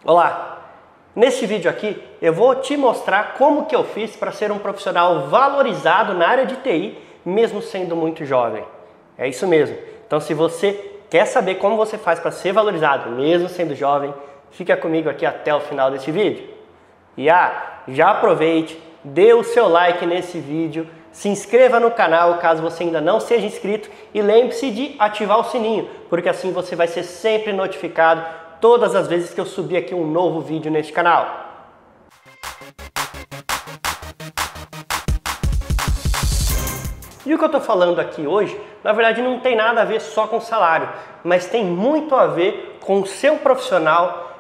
Olá! Neste vídeo aqui eu vou te mostrar como que eu fiz para ser um profissional valorizado na área de TI, mesmo sendo muito jovem. É isso mesmo. Então se você quer saber como você faz para ser valorizado, mesmo sendo jovem, fica comigo aqui até o final deste vídeo. E já aproveite, dê o seu like nesse vídeo, se inscreva no canal caso você ainda não seja inscrito e lembre-se de ativar o sininho, porque assim você vai ser sempre notificado todas as vezes que eu subir aqui um novo vídeo neste canal. E o que eu estou falando aqui hoje, na verdade não tem nada a ver só com salário, mas tem muito a ver com ser um profissional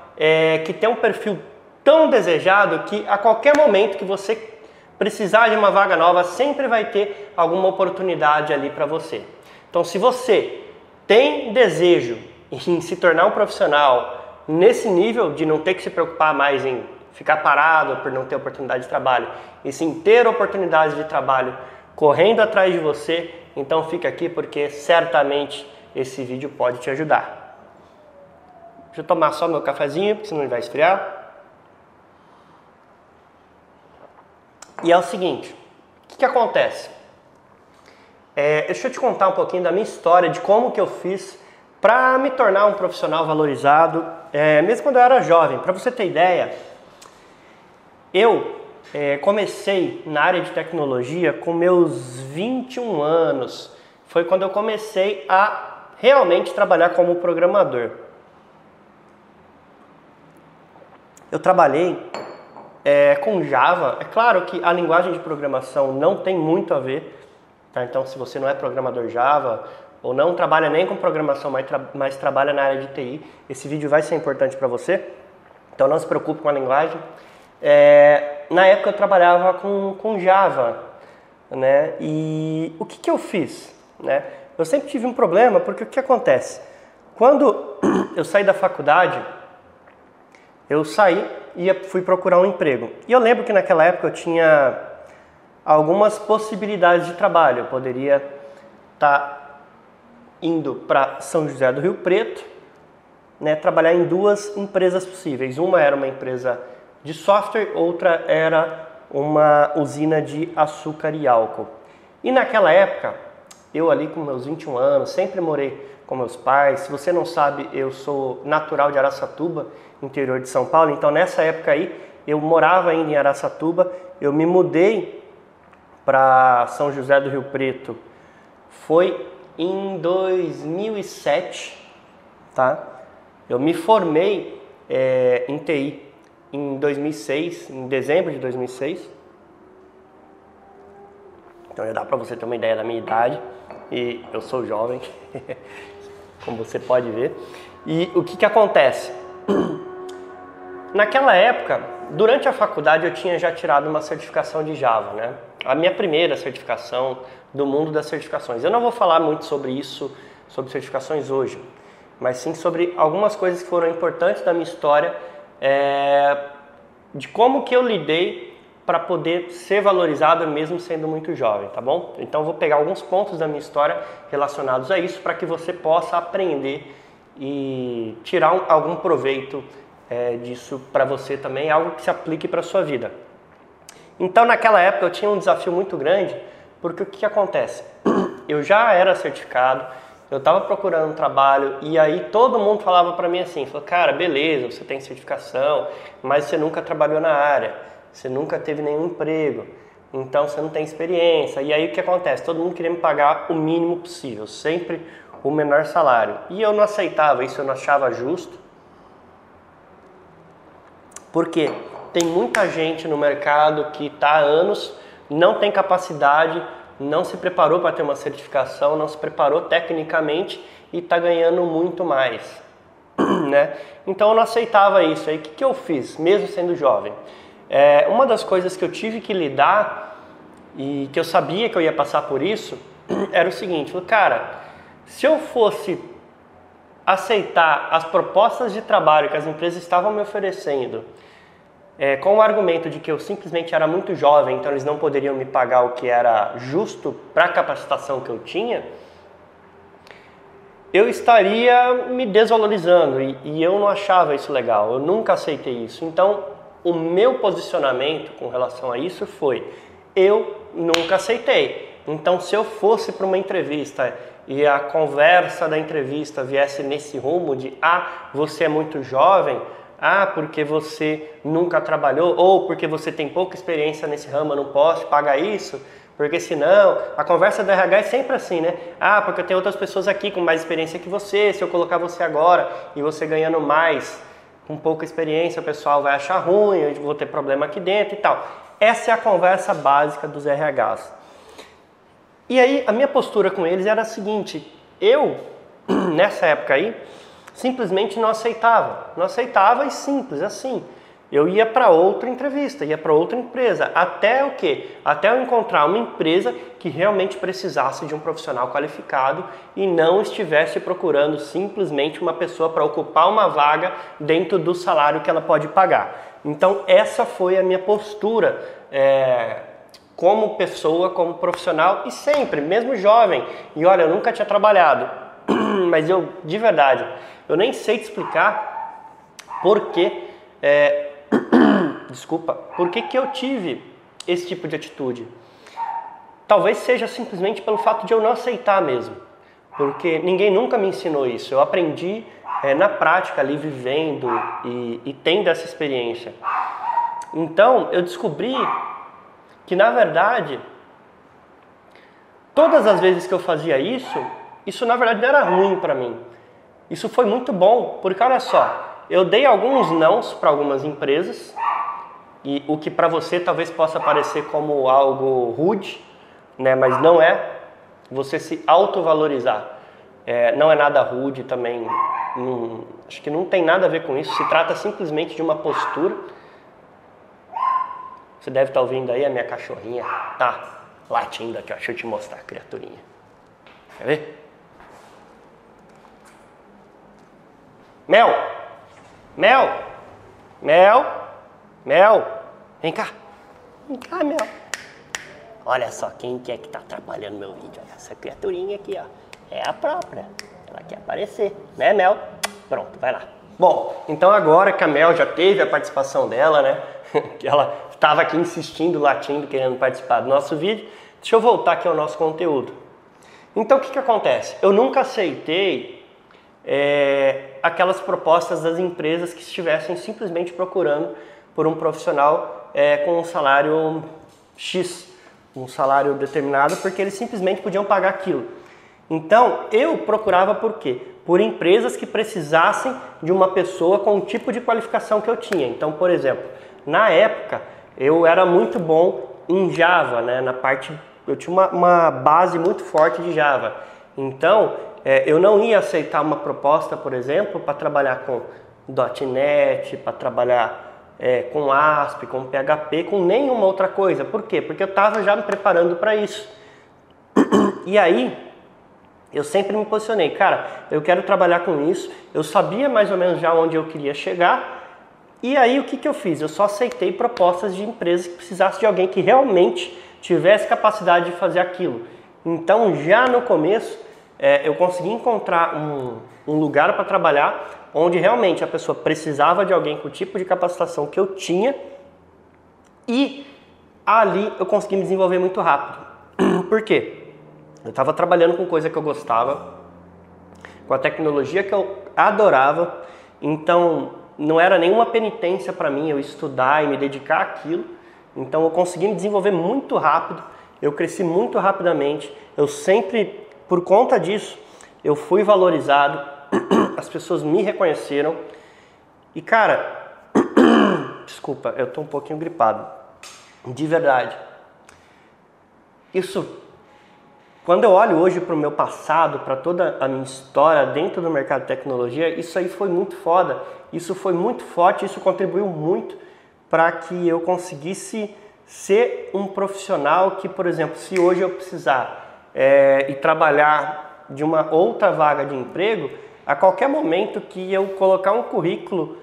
que tem um perfil tão desejado que a qualquer momento que você precisar de uma vaga nova, sempre vai ter alguma oportunidade ali para você. Então se você tem desejo em se tornar um profissional nesse nível de não ter que se preocupar mais em ficar parado por não ter oportunidade de trabalho, e sim ter oportunidades de trabalho correndo atrás de você, então fica aqui porque certamente esse vídeo pode te ajudar. Deixa eu tomar só meu cafezinho, porque senão ele vai esfriar. E é o seguinte, o que acontece? Deixa eu te contar um pouquinho da minha história, de como que eu fiz para me tornar um profissional valorizado, mesmo quando eu era jovem. Para você ter ideia, eu comecei na área de tecnologia com meus 21 anos. Foi quando eu comecei a realmente trabalhar como programador. Eu trabalhei com Java. É claro que a linguagem de programação não tem muito a ver, tá? Então se você não é programador Java ou não trabalha nem com programação, mas trabalha na área de TI, esse vídeo vai ser importante para você, então não se preocupe com a linguagem. Na época eu trabalhava com Java, né? E o que eu fiz? Né? Eu sempre tive um problema, porque o que acontece? Quando eu saí da faculdade, eu saí e fui procurar um emprego. E eu lembro que naquela época eu tinha algumas possibilidades de trabalho. Eu poderia estar indo para São José do Rio Preto, né, trabalhar em duas empresas possíveis. Uma era uma empresa de software, outra era uma usina de açúcar e álcool. E naquela época, eu ali com meus 21 anos, sempre morei com meus pais. Se você não sabe, eu sou natural de Araçatuba, interior de São Paulo. Então nessa época aí, eu morava ainda em Araçatuba. Eu me mudei para São José do Rio Preto. Foi em 2007, tá? Eu me formei em TI em 2006, em dezembro de 2006. Então já dá para você ter uma ideia da minha idade. E eu sou jovem, como você pode ver. E o que acontece? Naquela época, durante a faculdade, eu tinha já tirado uma certificação de Java, né? A minha primeira certificação do mundo das certificações. Eu não vou falar muito sobre isso, sobre certificações hoje, mas sim sobre algumas coisas que foram importantes da minha história, de como que eu lidei para poder ser valorizado mesmo sendo muito jovem, tá bom? Então eu vou pegar alguns pontos da minha história relacionados a isso para que você possa aprender e tirar algum proveito disso para você também, algo que se aplique para a sua vida. Então naquela época eu tinha um desafio muito grande, porque o que acontece? Eu já era certificado, eu estava procurando um trabalho e aí todo mundo falava para mim assim, falou, cara, beleza, você tem certificação, mas você nunca trabalhou na área, você nunca teve nenhum emprego, então você não tem experiência. E aí o que acontece? Todo mundo queria me pagar o mínimo possível, sempre o menor salário. E eu não aceitava isso, eu não achava justo. Porque tem muita gente no mercado que está há anos, não tem capacidade, não se preparou para ter uma certificação, não se preparou tecnicamente e está ganhando muito mais, né? Então eu não aceitava isso. Aí o que eu fiz, mesmo sendo jovem? Uma das coisas que eu tive que lidar e que eu sabia que eu ia passar por isso era o seguinte, cara, se eu fosse aceitar as propostas de trabalho que as empresas estavam me oferecendo com o argumento de que eu simplesmente era muito jovem, então eles não poderiam me pagar o que era justo para a capacitação que eu tinha, eu estaria me desvalorizando e eu não achava isso legal, eu nunca aceitei isso. Então, o meu posicionamento com relação a isso foi, eu nunca aceitei. Então, se eu fosse para uma entrevista e a conversa da entrevista viesse nesse rumo de você é muito jovem, porque você nunca trabalhou, ou porque você tem pouca experiência nesse ramo, eu não posso pagar isso, porque senão, a conversa do RH é sempre assim, né? Porque eu tenho outras pessoas aqui com mais experiência que você, se eu colocar você agora e você ganhando mais, com pouca experiência, o pessoal vai achar ruim, eu vou ter problema aqui dentro e tal. Essa é a conversa básica dos RHs. E aí, a minha postura com eles era a seguinte, eu, nessa época aí, simplesmente não aceitava e simples, assim. Eu ia para outra entrevista, ia para outra empresa, até o quê? Até eu encontrar uma empresa que realmente precisasse de um profissional qualificado e não estivesse procurando simplesmente uma pessoa para ocupar uma vaga dentro do salário que ela pode pagar. Então essa foi a minha postura como pessoa, como profissional e sempre, mesmo jovem. E olha, eu nunca tinha trabalhado, mas eu, de verdade, eu nem sei te explicar por que... por que eu tive esse tipo de atitude? Talvez seja simplesmente pelo fato de eu não aceitar mesmo, porque ninguém nunca me ensinou isso. Eu aprendi na prática ali, vivendo e tendo essa experiência. Então eu descobri que na verdade todas as vezes que eu fazia isso na verdade não era ruim para mim. Isso foi muito bom, porque olha só, eu dei alguns nãos para algumas empresas, e o que para você talvez possa parecer como algo rude, né? Mas não é. Você se autovalorizar não é nada rude também, acho que não tem nada a ver com isso, se trata simplesmente de uma postura. Você deve estar ouvindo aí a minha cachorrinha, tá latindo aqui, ó. Deixa eu te mostrar a criaturinha. Quer ver? Mel! Mel! Mel! Mel! Vem cá! Vem cá, Mel! Olha só quem que é que tá atrapalhando meu vídeo. Olha, essa criaturinha aqui, ó. É a própria. Ela quer aparecer, né, Mel? Pronto, vai lá. Bom, então agora que a Mel já teve a participação dela, né? Que ela estava aqui insistindo, latindo, querendo participar do nosso vídeo. Deixa eu voltar aqui ao nosso conteúdo. Então o que acontece? Eu nunca aceitei aquelas propostas das empresas que estivessem simplesmente procurando por um profissional com um salário X, um salário determinado, porque eles simplesmente podiam pagar aquilo. Então eu procurava por quê? Por empresas que precisassem de uma pessoa com o tipo de qualificação que eu tinha. Então, por exemplo, na época eu era muito bom em Java, né? Eu tinha uma base muito forte de Java. Então eu não ia aceitar uma proposta, por exemplo, para trabalhar com .NET, para trabalhar com ASP, com PHP, com nenhuma outra coisa. Por quê? Porque eu estava já me preparando para isso. E aí, eu sempre me posicionei, cara, eu quero trabalhar com isso, eu sabia mais ou menos já onde eu queria chegar, e aí o que eu fiz? Eu só aceitei propostas de empresas que precisassem de alguém que realmente tivesse capacidade de fazer aquilo. Então, já no começo, eu consegui encontrar um lugar para trabalhar onde realmente a pessoa precisava de alguém com o tipo de capacitação que eu tinha, e ali eu consegui me desenvolver muito rápido. Por quê? Eu estava trabalhando com coisa que eu gostava, com a tecnologia que eu adorava, então não era nenhuma penitência para mim eu estudar e me dedicar àquilo. Então eu consegui me desenvolver muito rápido, eu cresci muito rapidamente, eu sempre, por conta disso, eu fui valorizado, as pessoas me reconheceram e cara, desculpa, eu tô um pouquinho gripado, de verdade. Quando eu olho hoje para o meu passado, para toda a minha história dentro do mercado de tecnologia, isso aí foi muito foda, isso foi muito forte, isso contribuiu muito para que eu conseguisse ser um profissional que, por exemplo, se hoje eu precisar ir trabalhar de uma outra vaga de emprego, a qualquer momento que eu colocar um currículo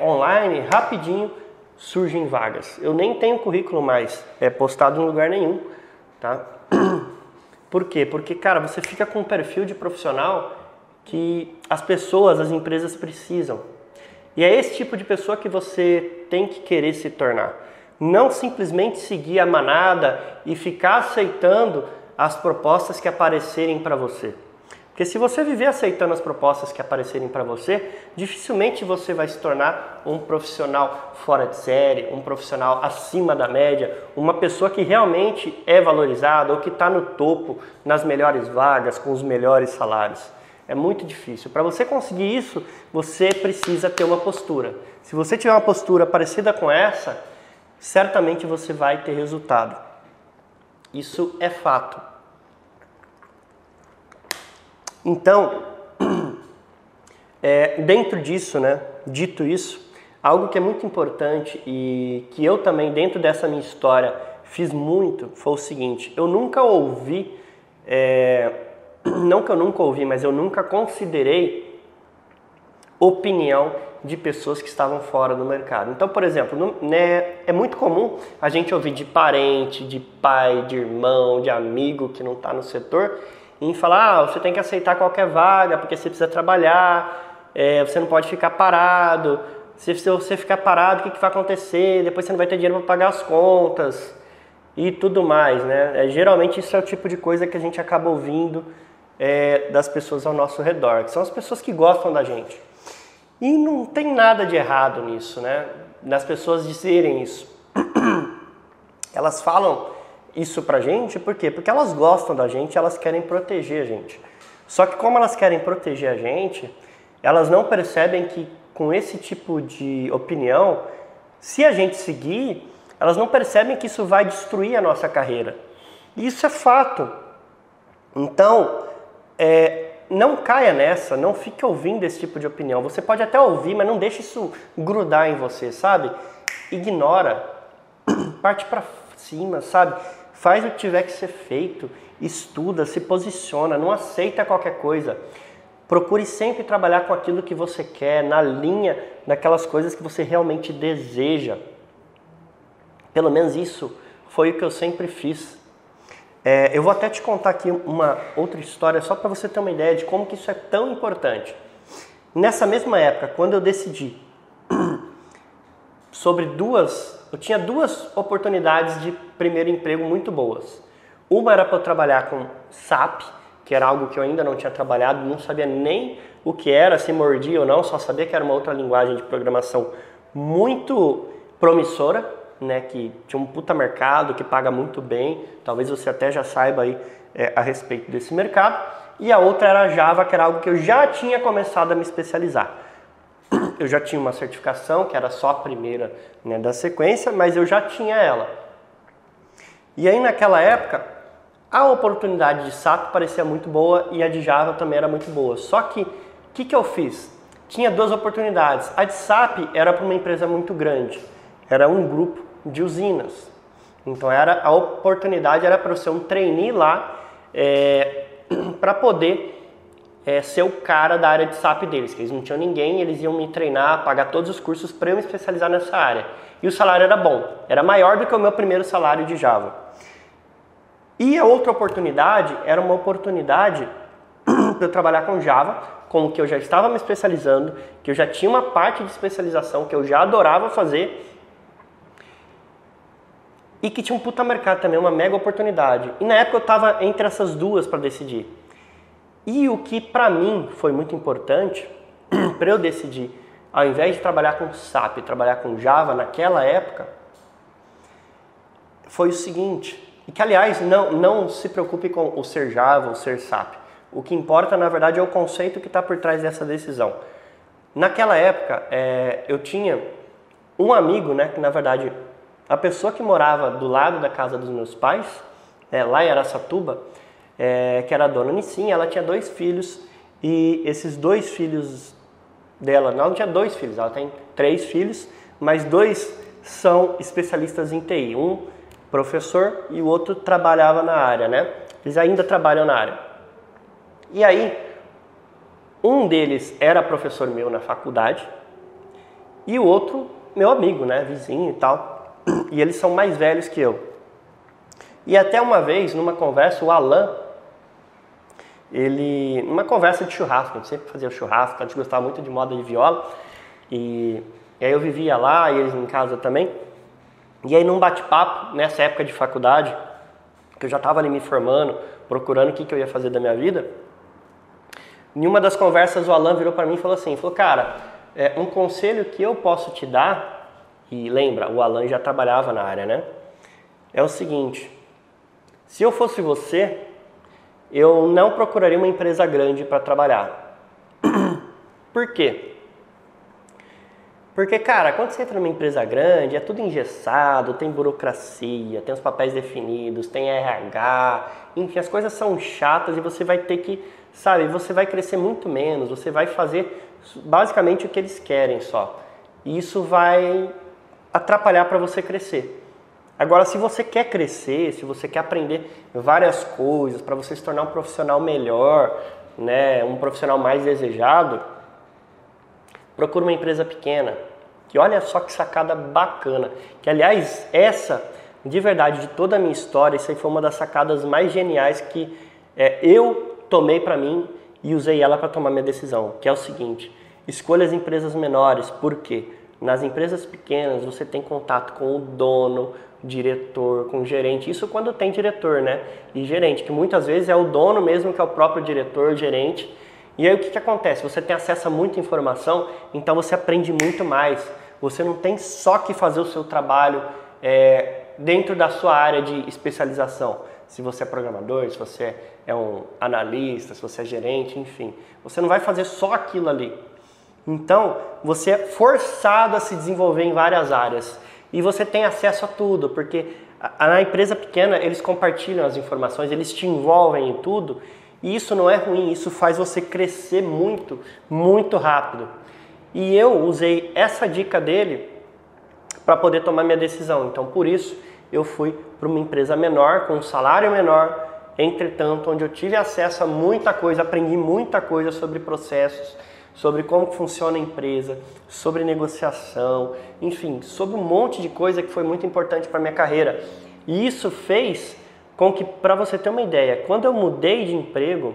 online, rapidinho surgem vagas. Eu nem tenho currículo mais postado em lugar nenhum, tá? Por quê? Porque, cara, você fica com um perfil de profissional que as pessoas, as empresas precisam. E é esse tipo de pessoa que você tem que querer se tornar. Não simplesmente seguir a manada e ficar aceitando as propostas que aparecerem para você. Porque se você viver aceitando as propostas que aparecerem para você, dificilmente você vai se tornar um profissional fora de série, um profissional acima da média, uma pessoa que realmente é valorizada ou que está no topo, nas melhores vagas, com os melhores salários. É muito difícil. Para você conseguir isso, você precisa ter uma postura. Se você tiver uma postura parecida com essa, certamente você vai ter resultado. Isso é fato. Então, dentro disso, né, dito isso, algo que é muito importante e que eu também, dentro dessa minha história, fiz muito, foi o seguinte: eu nunca ouvi, não que eu nunca ouvi, mas eu nunca considerei opinião de pessoas que estavam fora do mercado. Então, por exemplo, é muito comum a gente ouvir de parente, de pai, de irmão, de amigo que não está no setor, em falar, você tem que aceitar qualquer vaga, porque você precisa trabalhar, você não pode ficar parado, se você ficar parado, o que vai acontecer? Depois você não vai ter dinheiro para pagar as contas e tudo mais, né? Geralmente isso é o tipo de coisa que a gente acaba ouvindo das pessoas ao nosso redor, que são as pessoas que gostam da gente. E não tem nada de errado nisso, né? Das pessoas dizerem isso. Elas falam isso pra gente, por quê? Porque elas gostam da gente, elas querem proteger a gente. Só que como elas querem proteger a gente, elas não percebem que com esse tipo de opinião, se a gente seguir, elas não percebem que isso vai destruir a nossa carreira. E isso é fato. Então, não caia nessa, não fique ouvindo esse tipo de opinião. Você pode até ouvir, mas não deixe isso grudar em você, sabe? Ignora, parte pra cima, sabe? Faz o que tiver que ser feito, estuda, se posiciona, não aceita qualquer coisa. Procure sempre trabalhar com aquilo que você quer, na linha daquelas coisas que você realmente deseja. Pelo menos isso foi o que eu sempre fiz. Eu vou até te contar aqui uma outra história, só para você ter uma ideia de como que isso é tão importante. Nessa mesma época, quando eu decidi eu tinha duas oportunidades de primeiro emprego muito boas. Uma era para eu trabalhar com SAP, que era algo que eu ainda não tinha trabalhado, não sabia nem o que era, se mordia ou não, só sabia que era uma outra linguagem de programação muito promissora, né, que tinha um puta mercado, que paga muito bem, talvez você até já saiba aí a respeito desse mercado. E a outra era Java, que era algo que eu já tinha começado a me especializar. Eu já tinha uma certificação, que era só a primeira, né, da sequência, mas eu já tinha ela. E aí naquela época, a oportunidade de SAP parecia muito boa e a de Java também era muito boa. Só que, o que eu fiz? Tinha duas oportunidades. A de SAP era para uma empresa muito grande, era um grupo de usinas. Então a oportunidade era para eu ser um trainee lá, para poder ser o cara da área de SAP deles, que eles não tinham ninguém, eles iam me treinar, pagar todos os cursos para eu me especializar nessa área. E o salário era bom, era maior do que o meu primeiro salário de Java. E a outra oportunidade era uma oportunidade para eu trabalhar com Java, com o que eu já estava me especializando, que eu já tinha uma parte de especialização que eu já adorava fazer e que tinha um puta mercado também, uma mega oportunidade. E na época eu estava entre essas duas para decidir. E o que para mim foi muito importante, para eu decidir, ao invés de trabalhar com SAP, trabalhar com Java naquela época, foi o seguinte, e que aliás não se preocupe com o ser Java ou ser SAP. O que importa na verdade é o conceito que está por trás dessa decisão. Naquela época eu tinha um amigo, né, que na verdade a pessoa que morava do lado da casa dos meus pais, lá em Araçatuba, que era a dona Nissin, ela tinha 2 filhos e esses 2 filhos dela, não tinha 2 filhos, ela tem 3 filhos, mas 2 são especialistas em TI, um professor e o outro trabalhava na área, né? Eles ainda trabalham na área. E aí, um deles era professor meu na faculdade e o outro meu amigo, né, vizinho e tal, e eles são mais velhos que eu. E até uma vez, numa conversa, o Alan, ele, numa conversa de churrasco, a gente sempre fazia churrasco, a gente gostava muito de moda de viola, e aí eu vivia lá, e eles em casa também, e aí num bate-papo, nessa época de faculdade, que eu já estava ali me formando, procurando o que eu ia fazer da minha vida, em uma das conversas o Alan virou para mim e falou assim, cara, um conselho que eu posso te dar, e lembra, o Alan já trabalhava na área, né? É o seguinte, se eu fosse você, eu não procuraria uma empresa grande para trabalhar. Por quê? Porque, cara, quando você entra numa empresa grande, é tudo engessado, tem burocracia, tem os papéis definidos, tem RH, enfim, as coisas são chatas e você vai ter que, sabe, você vai crescer muito menos, você vai fazer basicamente o que eles querem só. E isso vai atrapalhar para você crescer. Agora, se você quer crescer, se você quer aprender várias coisas para você se tornar um profissional melhor, né, um profissional mais desejado, procura uma empresa pequena, que olha só que sacada bacana, que aliás, essa, de verdade, de toda a minha história, isso aí foi uma das sacadas mais geniais que eu tomei para mim e usei ela para tomar minha decisão, que é o seguinte, escolha as empresas menores, por quê? Nas empresas pequenas você tem contato com o dono, diretor, com o gerente, isso quando tem diretor, né? E gerente, que muitas vezes é o dono mesmo que é o próprio diretor, gerente. E aí o que acontece? Você tem acesso a muita informação, então você aprende muito mais. Você não tem só que fazer o seu trabalho dentro da sua área de especialização. Se você é programador, se você é um analista, se você é gerente, enfim. Você não vai fazer só aquilo ali. Então, você é forçado a se desenvolver em várias áreas. E você tem acesso a tudo, porque na empresa pequena eles compartilham as informações, eles te envolvem em tudo. E isso não é ruim, isso faz você crescer muito, muito rápido. E eu usei essa dica dele para poder tomar minha decisão. Então, por isso, eu fui para uma empresa menor, com um salário menor, entretanto, onde eu tive acesso a muita coisa, aprendi muita coisa sobre processos, sobre como funciona a empresa, sobre negociação, enfim, sobre um monte de coisa que foi muito importante para a minha carreira. E isso fez com que, para você ter uma ideia, quando eu mudei de emprego,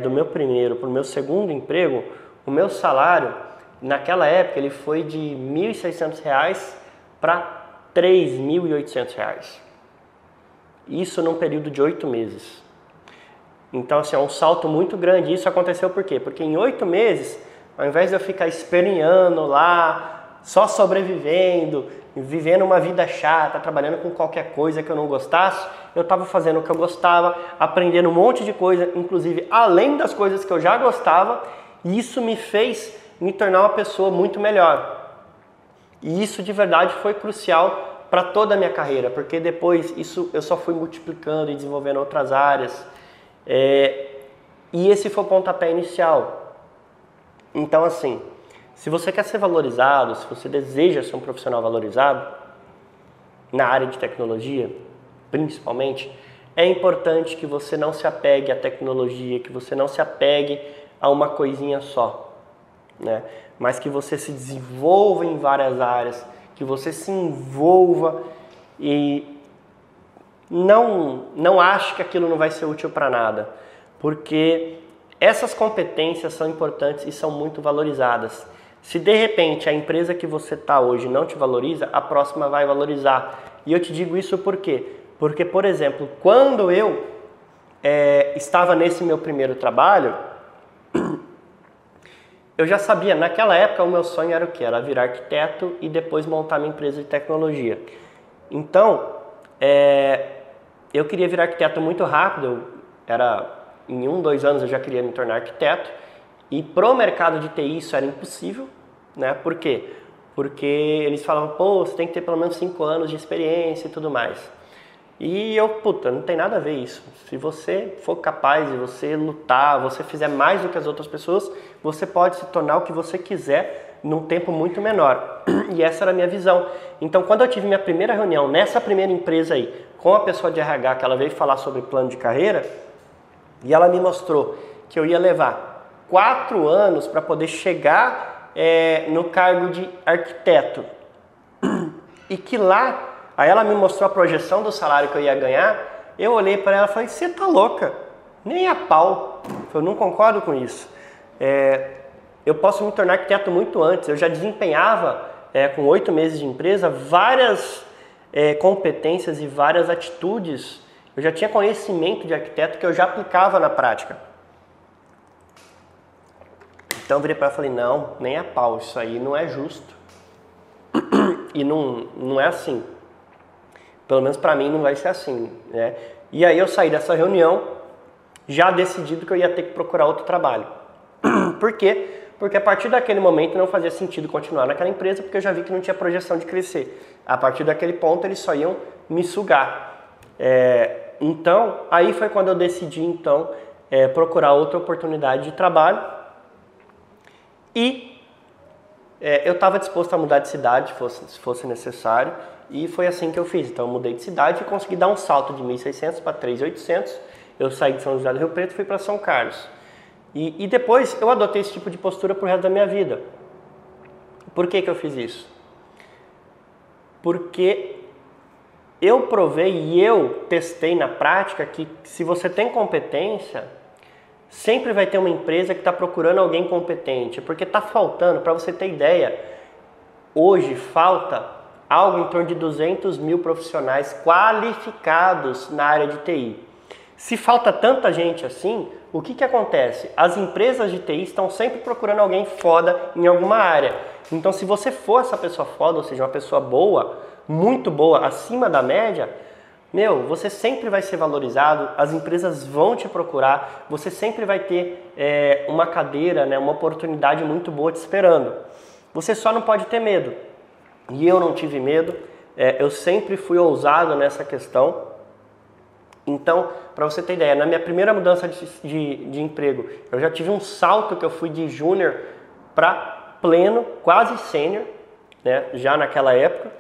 do meu primeiro para o meu segundo emprego, o meu salário, naquela época, ele foi de R$ 1.600 para R$ 3.800. Isso num período de 8 meses. Então, assim, é um salto muito grande. Isso aconteceu por quê? Porque em 8 meses, ao invés de eu ficar esperneando lá, só sobrevivendo, vivendo uma vida chata, trabalhando com qualquer coisa que eu não gostasse, eu estava fazendo o que eu gostava, aprendendo um monte de coisa, inclusive além das coisas que eu já gostava, e isso me fez me tornar uma pessoa muito melhor. E isso de verdade foi crucial para toda a minha carreira, porque depois isso eu só fui multiplicando e desenvolvendo outras áreas. E esse foi o pontapé inicial. Então, assim, se você quer ser valorizado, se você deseja ser um profissional valorizado, na área de tecnologia, principalmente, é importante que você não se apegue à tecnologia, que você não se apegue a uma coisinha só, né? Mas que você se desenvolva em várias áreas, que você se envolva e não ache que aquilo não vai ser útil para nada, porque essas competências são importantes e são muito valorizadas. Se de repente a empresa que você está hoje não te valoriza, a próxima vai valorizar. E eu te digo isso por quê? Porque, por exemplo, quando eu estava nesse meu primeiro trabalho, eu já sabia, naquela época o meu sonho era o quê? Era virar arquiteto e depois montar minha empresa de tecnologia. Então, eu queria virar arquiteto muito rápido, em 1, 2 anos eu já queria me tornar arquiteto, e pro mercado de TI isso era impossível, né? Por quê? Porque eles falavam, pô, você tem que ter pelo menos 5 anos de experiência e tudo mais. E eu, não tem nada a ver isso. Se você for capaz de você lutar, você fizer mais do que as outras pessoas, você pode se tornar o que você quiser num tempo muito menor. E essa era a minha visão. Então, quando eu tive minha primeira reunião nessa primeira empresa aí, com a pessoa de RH, que ela veio falar sobre plano de carreira, e ela me mostrou que eu ia levar 4 anos para poder chegar no cargo de arquiteto. E que lá, aí ela me mostrou a projeção do salário que eu ia ganhar, eu olhei para ela e falei, você tá louca? Nem a pau. Eu não concordo com isso. Eu posso me tornar arquiteto muito antes. Eu já desempenhava, com 8 meses de empresa, várias competências e várias atitudes. Eu já tinha conhecimento de arquiteto que eu já aplicava na prática. Então eu virei para ela e falei, não, nem a pau, isso aí não é justo. E não é assim. Pelo menos para mim não vai ser assim, né? E aí eu saí dessa reunião já decidido que eu ia ter que procurar outro trabalho. Por quê? Porque a partir daquele momento não fazia sentido continuar naquela empresa, porque eu já vi que não tinha projeção de crescer. A partir daquele ponto eles só iam me sugar. Então, aí foi quando eu decidi então procurar outra oportunidade de trabalho. E eu estava disposto a mudar de cidade, se fosse necessário, e foi assim que eu fiz. Então eu mudei de cidade e consegui dar um salto de 1.600 para 3.800. Eu saí de São José do Rio Preto e fui para São Carlos. E depois eu adotei esse tipo de postura pro resto da minha vida. Por que eu fiz isso? Porque eu provei e eu testei na prática que se você tem competência, sempre vai ter uma empresa que está procurando alguém competente. Porque está faltando, para você ter ideia, hoje falta algo em torno de 200 mil profissionais qualificados na área de TI. Se falta tanta gente assim, o que acontece? As empresas de TI estão sempre procurando alguém foda em alguma área. Então, se você for essa pessoa foda, ou seja, uma pessoa boa, muito boa, acima da média, você sempre vai ser valorizado, as empresas vão te procurar, você sempre vai ter uma cadeira, né, uma oportunidade muito boa te esperando. Você só não pode ter medo. E eu não tive medo, eu sempre fui ousado nessa questão. Então, para você ter ideia, na minha primeira mudança de emprego, eu já tive um salto que eu fui de júnior para pleno, quase sênior, né, já naquela época.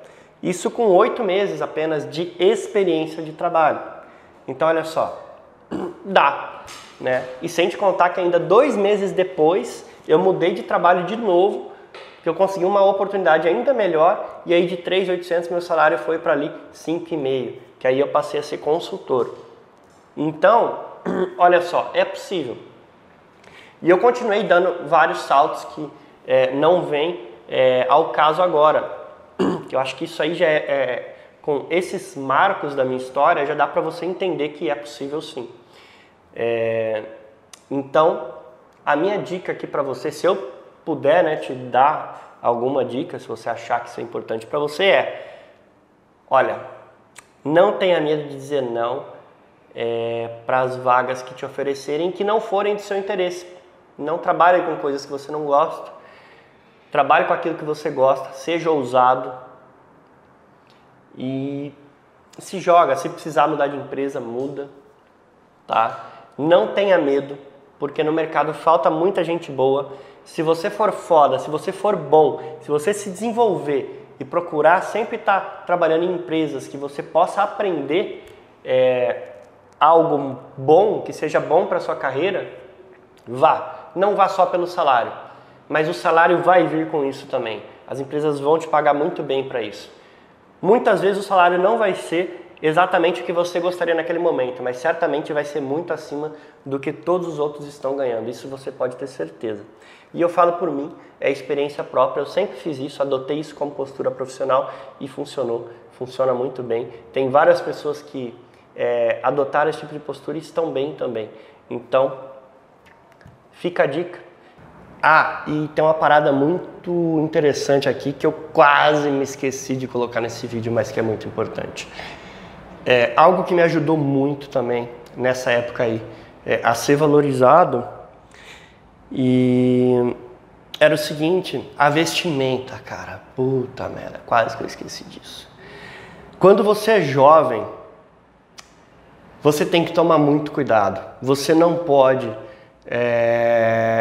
Isso com 8 meses apenas de experiência de trabalho. Então, olha só, dá, né? E sem te contar que ainda 2 meses depois, eu mudei de trabalho de novo, que eu consegui uma oportunidade ainda melhor, e aí de 3.800 meu salário foi para ali 5.500, que aí eu passei a ser consultor. Então, olha só, é possível. E eu continuei dando vários saltos que não vêm ao caso agora. Eu acho que isso aí já com esses marcos da minha história, já dá para você entender que é possível sim. Então, a minha dica aqui para você, se eu puder, né, te dar alguma dica, se você achar que isso é importante para você, olha, não tenha medo de dizer não para as vagas que te oferecerem que não forem de seu interesse. Não trabalhe com coisas que você não gosta. Trabalhe com aquilo que você gosta, seja ousado e se joga. Se precisar mudar de empresa, muda, tá? Não tenha medo, porque no mercado falta muita gente boa. Se você for foda, se você for bom, se você se desenvolver e procurar sempre estar trabalhando em empresas que você possa aprender algo bom, que seja bom para sua carreira, vá. Não vá só pelo salário, mas o salário vai vir com isso também. As empresas vão te pagar muito bem para isso. Muitas vezes o salário não vai ser exatamente o que você gostaria naquele momento, mas certamente vai ser muito acima do que todos os outros estão ganhando. Isso você pode ter certeza. E eu falo por mim, é experiência própria, eu sempre fiz isso, adotei isso como postura profissional e funcionou, funciona muito bem. Tem várias pessoas que adotaram esse tipo de postura e estão bem também. Então, fica a dica. E tem uma parada muito interessante aqui que eu quase me esqueci de colocar nesse vídeo, mas que é muito importante. Algo que me ajudou muito também nessa época aí a ser valorizado e era o seguinte, a vestimenta, cara. Puta merda, quase que eu esqueci disso. Quando você é jovem, você tem que tomar muito cuidado. Você não pode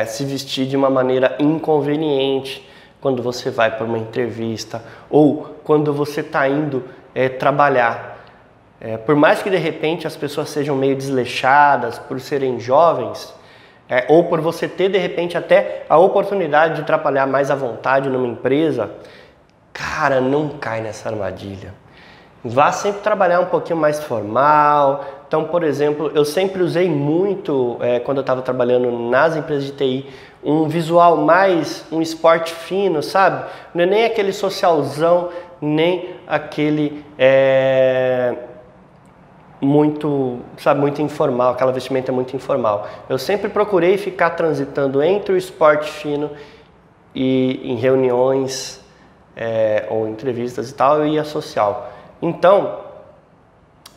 se vestir de uma maneira inconveniente quando você vai para uma entrevista ou quando você está indo trabalhar. Por mais que de repente as pessoas sejam meio desleixadas por serem jovens, ou por você ter de repente até a oportunidade de trabalhar mais à vontade numa empresa, cara, não cai nessa armadilha. Vá sempre trabalhar um pouquinho mais formal, Então, por exemplo, eu sempre usei muito, quando eu estava trabalhando nas empresas de TI, um visual mais, um esporte fino, sabe? Não é nem aquele socialzão, nem aquele muito, sabe, muito informal, aquela vestimenta muito informal. Eu sempre procurei ficar transitando entre o esporte fino e em reuniões ou entrevistas e tal, eu ia social. Então,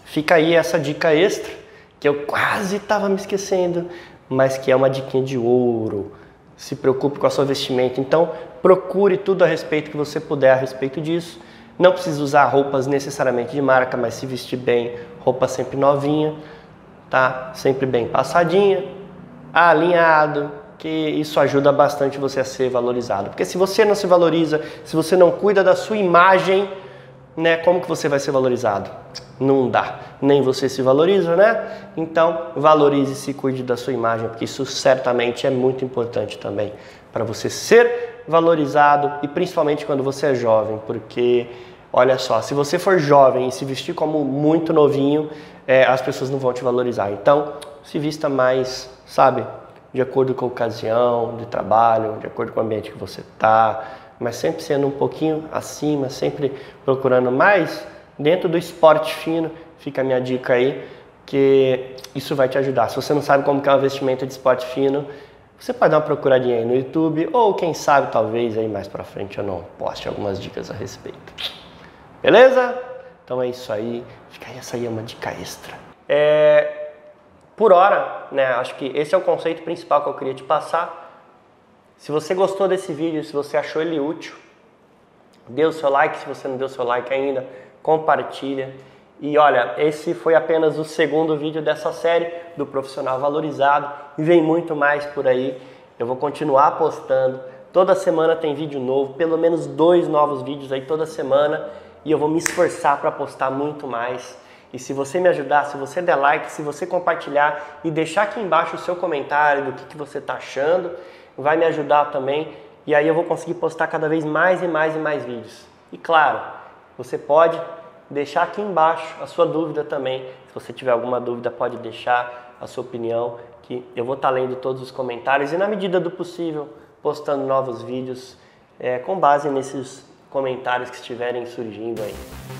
fica aí essa dica extra, que eu quase estava me esquecendo, mas que é uma diquinha de ouro. Se preocupe com a sua vestimenta. Então, procure tudo a respeito que você puder a respeito disso. Não precisa usar roupas necessariamente de marca, mas se vestir bem, roupa sempre novinha, tá? Sempre bem passadinha, alinhado, que isso ajuda bastante você a ser valorizado. Porque se você não se valoriza, se você não cuida da sua imagem, né, como que você vai ser valorizado? Não dá. Nem você se valoriza, né? Então, valorize e se cuide da sua imagem, porque isso certamente é muito importante também para você ser valorizado e principalmente quando você é jovem, porque olha só, se você for jovem e se vestir como muito novinho, as pessoas não vão te valorizar. Então, se vista mais, sabe, de acordo com a ocasião de trabalho, de acordo com o ambiente que você está, mas sempre sendo um pouquinho acima, sempre procurando mais dentro do esporte fino. Fica a minha dica aí, que isso vai te ajudar. Se você não sabe como que é uma vestimenta de esporte fino, você pode dar uma procuradinha aí no YouTube, ou quem sabe, talvez aí mais pra frente eu não poste algumas dicas a respeito. Beleza? Então é isso aí. Fica aí, essa aí é uma dica extra. Por hora, né, acho que esse é o conceito principal que eu queria te passar. Se você gostou desse vídeo, se você achou ele útil, dê o seu like. Se você não deu o seu like ainda, compartilha. E olha, esse foi apenas o segundo vídeo dessa série do Profissional Valorizado. E vem muito mais por aí. Eu vou continuar postando. Toda semana tem vídeo novo, pelo menos 2 novos vídeos aí toda semana. E eu vou me esforçar para postar muito mais. E se você me ajudar, se você der like, se você compartilhar e deixar aqui embaixo o seu comentário do que você está achando, vai me ajudar também. E aí eu vou conseguir postar cada vez mais e mais e mais vídeos. E claro, você pode deixar aqui embaixo a sua dúvida também. Se você tiver alguma dúvida, pode deixar a sua opinião, que eu vou estar lendo todos os comentários e na medida do possível postando novos vídeos com base nesses comentários que estiverem surgindo aí.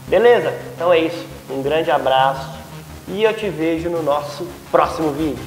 Beleza? Então é isso. Um grande abraço e eu te vejo no nosso próximo vídeo.